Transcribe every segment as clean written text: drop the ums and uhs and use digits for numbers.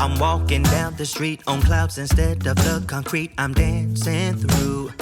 I'm walking down the street on clouds instead of the concrete I'm dancing through.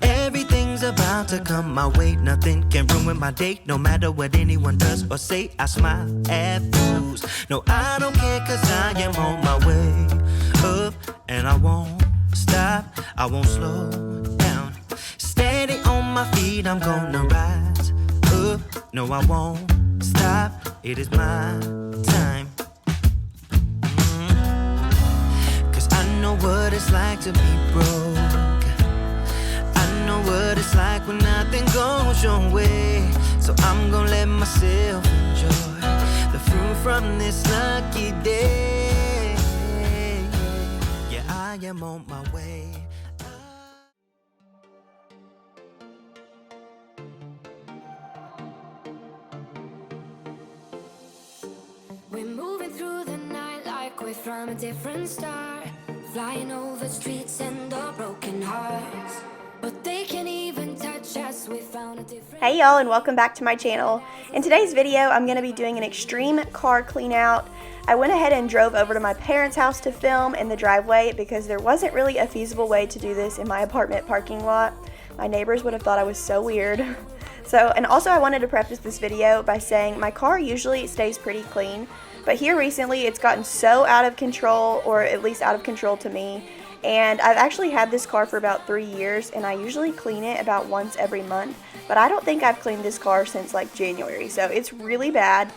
Everything's about to come my way, nothing can ruin my day. No matter what anyone does or say, I smile at fools. No, I don't care, cause I am on my way up, and I won't stop, I won't slow down. Steady on my feet, I'm gonna rise up. No, I won't stop, it is my time. Cause I know what it's like to be broke. I know what it's like when nothing goes your way. So I'm gonna let myself enjoy the fruit from this lucky day. Yeah, I am on my way. We're moving through the night like we're from a different star, flying over streets and the broken hearts, but they can't even touch us. We found a different... Hey y'all, and welcome back to my channel. In today's video, I'm going to be doing an extreme car clean out. I went ahead and drove over to my parents' house to film in the driveway because there wasn't really a feasible way to do this in my apartment parking lot. My neighbors would have thought I was so weird. And also I wanted to preface this video by saying my car usually stays pretty clean, but here recently it's gotten so out of control, or at least out of control to me. And I've actually had this car for about 3 years, and I usually clean it about once every month, but I don't think I've cleaned this car since like January, so it's really bad.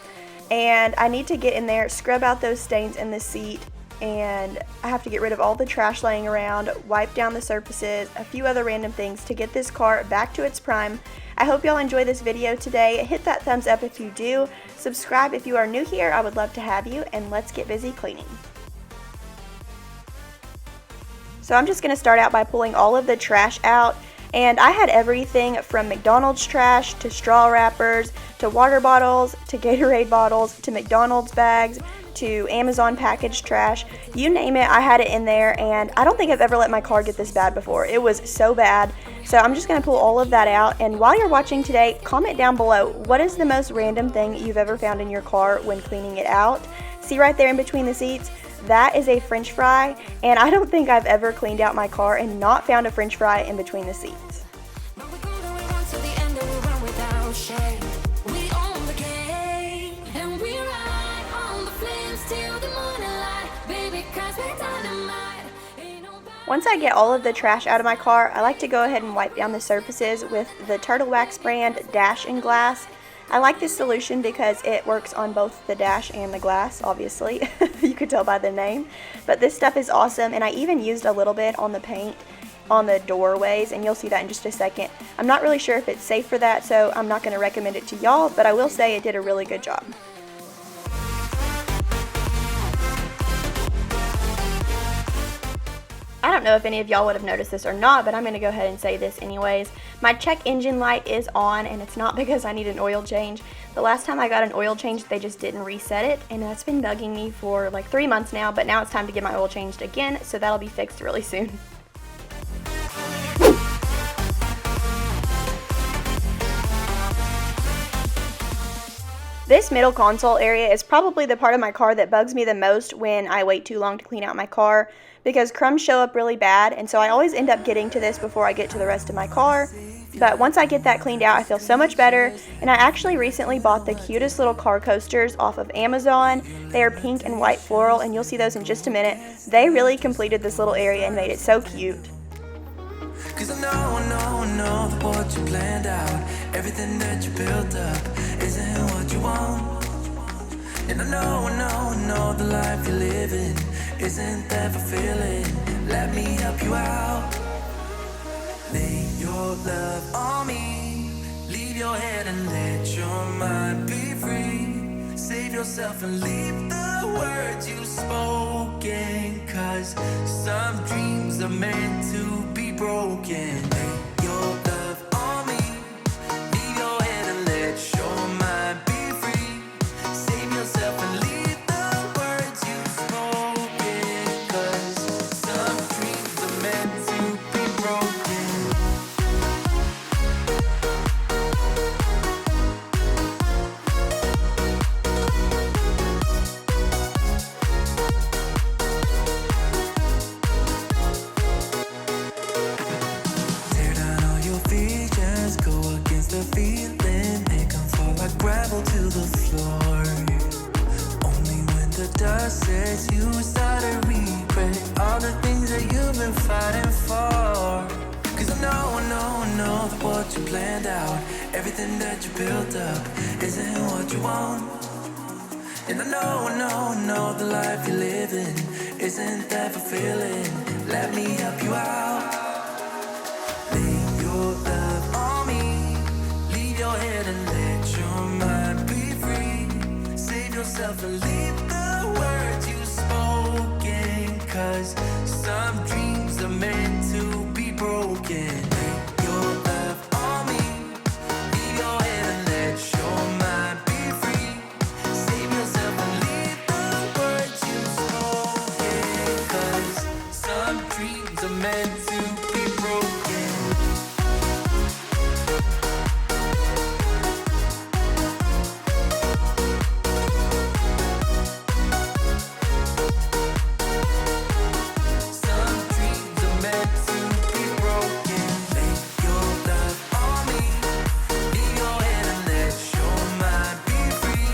And I need to get in there, scrub out those stains in the seat, and I have to get rid of all the trash laying around, wipe down the surfaces, a few other random things to get this car back to its prime. I hope y'all enjoy this video today. Hit that thumbs up if you do. Subscribe if you are new here. I would love to have you, and let's get busy cleaning. So I'm just going to start out by pulling all of the trash out, and I had everything from McDonald's trash to straw wrappers to water bottles to Gatorade bottles to McDonald's bags to Amazon package trash. You name it, I had it in there, and I don't think I've ever let my car get this bad before. It was so bad. So I'm just going to pull all of that out, and while you're watching today, comment down below, what is the most random thing you've ever found in your car when cleaning it out? See right there in between the seats? That is a French fry, and I don't think I've ever cleaned out my car and not found a French fry in between the seats. Once I get all of the trash out of my car, I like to go ahead and wipe down the surfaces with the Turtle Wax brand Dash and Glass. I like this solution because it works on both the dash and the glass, obviously. You could tell by the name. But this stuff is awesome, and I even used a little bit on the paint on the doorways, and you'll see that in just a second. I'm not really sure if it's safe for that, so I'm not going to recommend it to y'all, but I will say it did a really good job. I don't know if any of y'all would have noticed this or not, but I'm going to go ahead and say this anyways. My check engine light is on, and it's not because I need an oil change. The last time I got an oil change, they just didn't reset it, and that's been bugging me for like 3 months now, but now it's time to get my oil changed again, so that'll be fixed really soon. This middle console area is probably the part of my car that bugs me the most when I wait too long to clean out my car, because crumbs show up really bad, and so I always end up getting to this before I get to the rest of my car. But once I get that cleaned out, I feel so much better, and I actually recently bought the cutest little car coasters off of Amazon. They are pink and white floral, and you'll see those in just a minute. They really completed this little area and made it so cute. Cause I know that what you planned out, everything that you built up isn't what you want. And I know the life you're living isn't that fulfilling. Let me help you out. Lay your love on me. Leave your head and let your mind be free. Save yourself and leave the words you spoken. Cause some dreams are meant to be broken. Lay your love on me. Leave your head and let your mind be free. Save yourself and leave the words you spoken. Cause some dreams are meant to be broken. as you start to regret all the things that you've been fighting for. Cause I know that what you planned out, everything that you built up, isn't what you want. And I know the life you're living isn't that fulfilling. Let me help you out. Lay your love on me. Leave your head and let your mind be free. Save yourself and leave the words you spoken. Cause some dreams are meant to be broken. Lay your love on me. Leave your head and let your mind be free. Save yourself and leave the words you spoken. Cause some dreams are meant to be broken. Some dreams are meant to be broken. Lay your love on me. Leave your head and let your mind be free.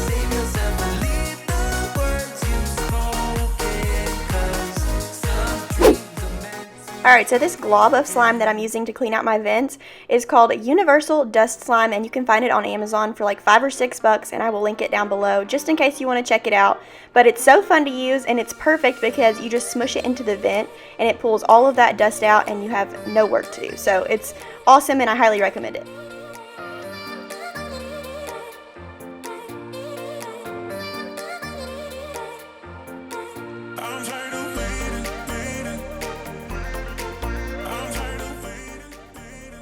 Save yourself and leave the words you spoken. Cause some dreams are meant to. Alright, so this glob of slime that I'm using to clean out my vents is called Universal Dust Slime, and you can find it on Amazon for like $5 or $6, and I will link it down below just in case you want to check it out. But it's so fun to use, and it's perfect because you just smush it into the vent and it pulls all of that dust out and you have no work to do. So it's awesome and I highly recommend it. I'm tired of waiting.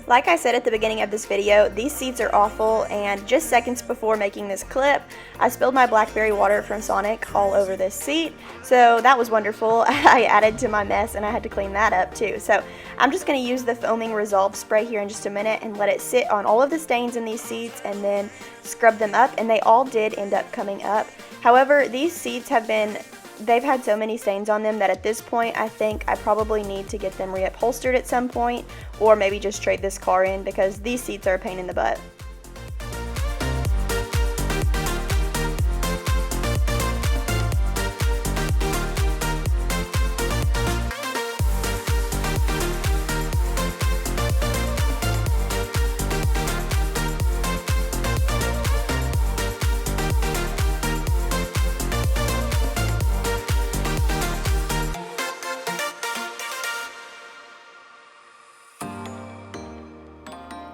Like I said at the beginning of this video, these seeds are awful, and just seconds before making this clip, I spilled my blackberry water from Sonic all over this seat, so that was wonderful. I added to my mess and I had to clean that up too. So I'm just going to use the foaming resolve spray here in just a minute and let it sit on all of the stains in these seeds and then scrub them up, and they all did end up coming up. However, these seeds they've had so many stains on them that at this point I think I probably need to get them reupholstered at some point, or maybe just trade this car in because these seats are a pain in the butt.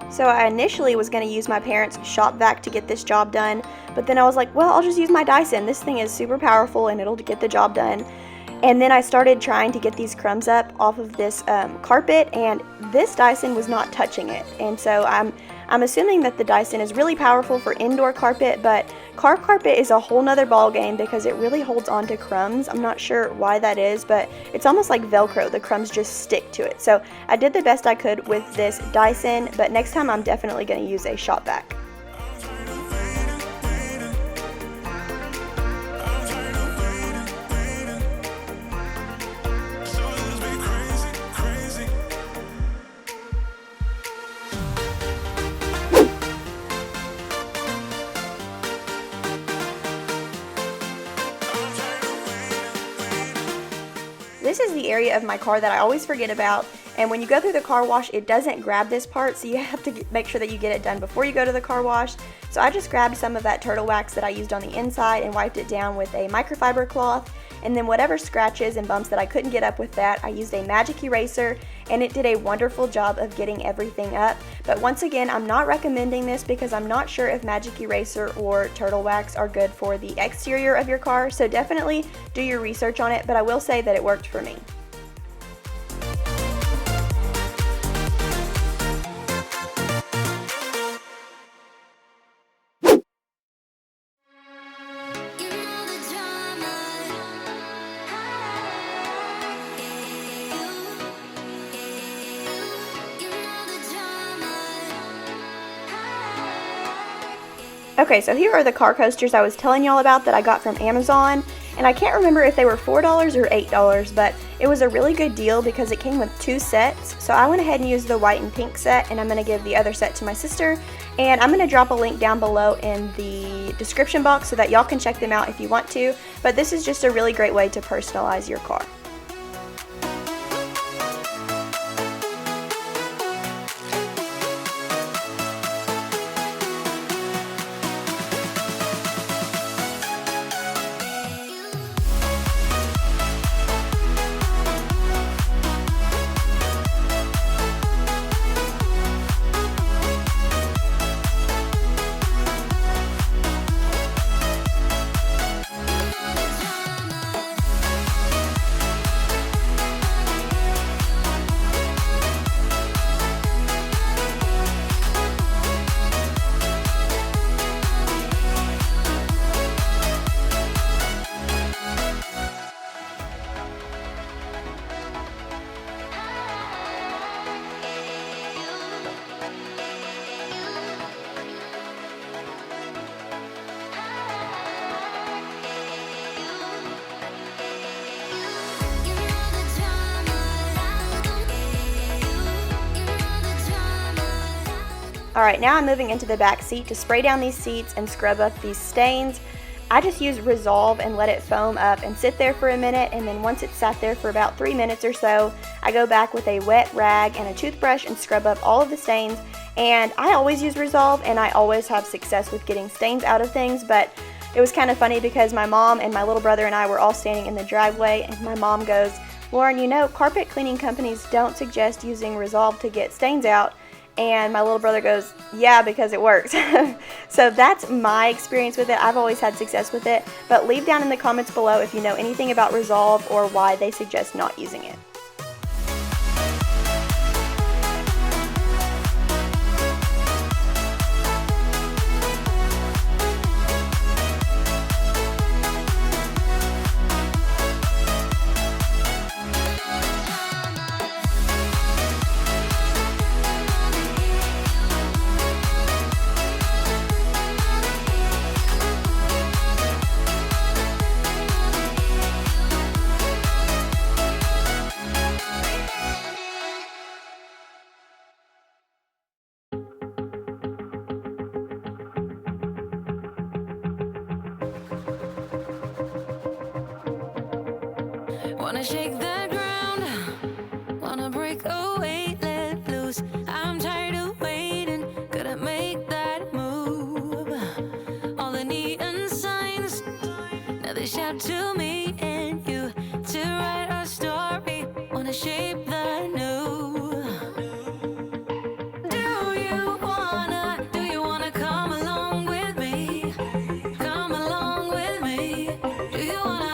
So I initially was going to use my parents' shop vac to get this job done, but then I was like, well, I'll just use my Dyson. This thing is super powerful and it'll get the job done. And then I started trying to get these crumbs up off of this carpet, and this Dyson was not touching it. And so I'm assuming that the Dyson is really powerful for indoor carpet, but car carpet is a whole nother ball game because it really holds on to crumbs. I'm not sure why that is, but it's almost like Velcro. The crumbs just stick to it. So I did the best I could with this Dyson, but next time I'm definitely going to use a shop vac. This is the area of my car that I always forget about, and when you go through the car wash, it doesn't grab this part, so you have to make sure that you get it done before you go to the car wash. So I just grabbed some of that turtle wax that I used on the inside and wiped it down with a microfiber cloth, and then whatever scratches and bumps that I couldn't get up with that, I used a magic eraser, and it did a wonderful job of getting everything up. But once again, I'm not recommending this because I'm not sure if magic eraser or turtle wax are good for the exterior of your car, so definitely do your research on it, but I will say that it worked for me. Okay, so here are the car coasters I was telling y'all about that I got from Amazon. and I can't remember if they were $4 or $8, but it was a really good deal because it came with 2 sets. So I went ahead and used the white and pink set, and I'm going to give the other set to my sister, and I'm going to drop a link down below in the description box so that y'all can check them out if you want to, but this is just a really great way to personalize your car. Alright, now I'm moving into the back seat to spray down these seats and scrub up these stains. I just use Resolve and let it foam up and sit there for a minute, and then once it's sat there for about 3 minutes or so, I go back with a wet rag and a toothbrush and scrub up all of the stains. And I always use Resolve, and I always have success with getting stains out of things, but it was kind of funny because my mom and my little brother and I were all standing in the driveway, and my mom goes, "Lauren, you know, carpet cleaning companies don't suggest using Resolve to get stains out." And my little brother goes, "Yeah, because it works." So that's my experience with it. I've always had success with it. But leave down in the comments below if you know anything about Resolve or why they suggest not using it. Wanna shake the ground, wanna break away, let loose. I'm tired of waiting, gotta make that move. All the neon signs, now they shout to me and you to write our story. Wanna shape the new. Do you wanna come along with me? Come along with me. Do you wanna?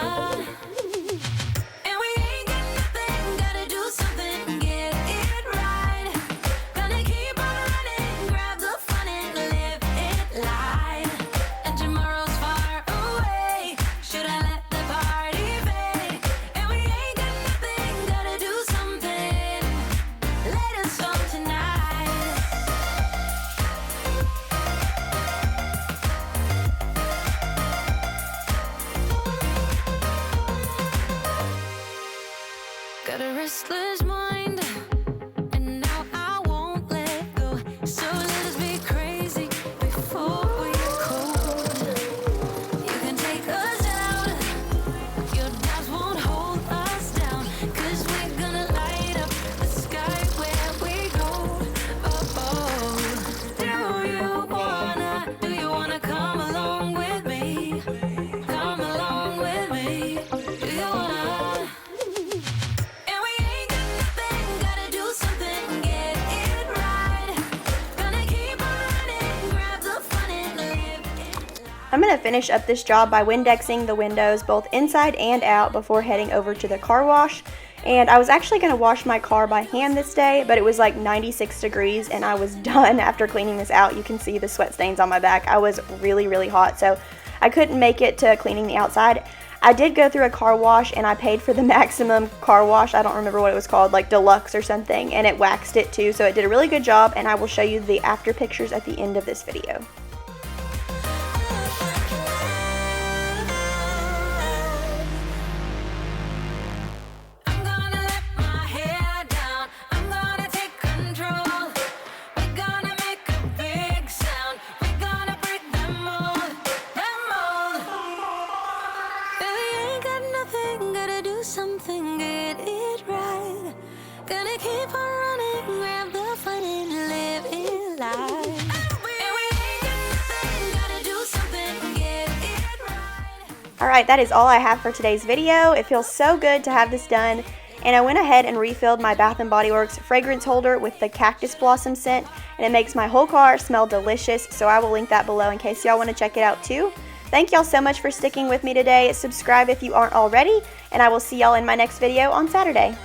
Got a restless mind, and now I won't let go. So let us be crazy before we're cold. You can take us out, your doubts won't hold us down, 'cause we're gonna light up the sky where we go. Oh, oh. Do you wanna come along with me? Come along with me. Do you wanna? I'm going to finish up this job by Windexing the windows both inside and out before heading over to the car wash. And I was actually going to wash my car by hand this day, but it was like 96 degrees and I was done after cleaning this out. You can see the sweat stains on my back. I was really, really hot, so I couldn't make it to cleaning the outside. I did go through a car wash and I paid for the maximum car wash. I don't remember what it was called, like deluxe or something, and it waxed it too, so it did a really good job, and I will show you the after pictures at the end of this video. gotta keep on running, grab the fun and live it life. And we ain't got nothing, gotta do something, get it right. Alright, that is all I have for today's video. It feels so good to have this done. And I went ahead and refilled my Bath & Body Works fragrance holder with the cactus blossom scent, and it makes my whole car smell delicious, so I will link that below in case y'all want to check it out too. Thank y'all so much for sticking with me today. Subscribe if you aren't already, and I will see y'all in my next video on Saturday.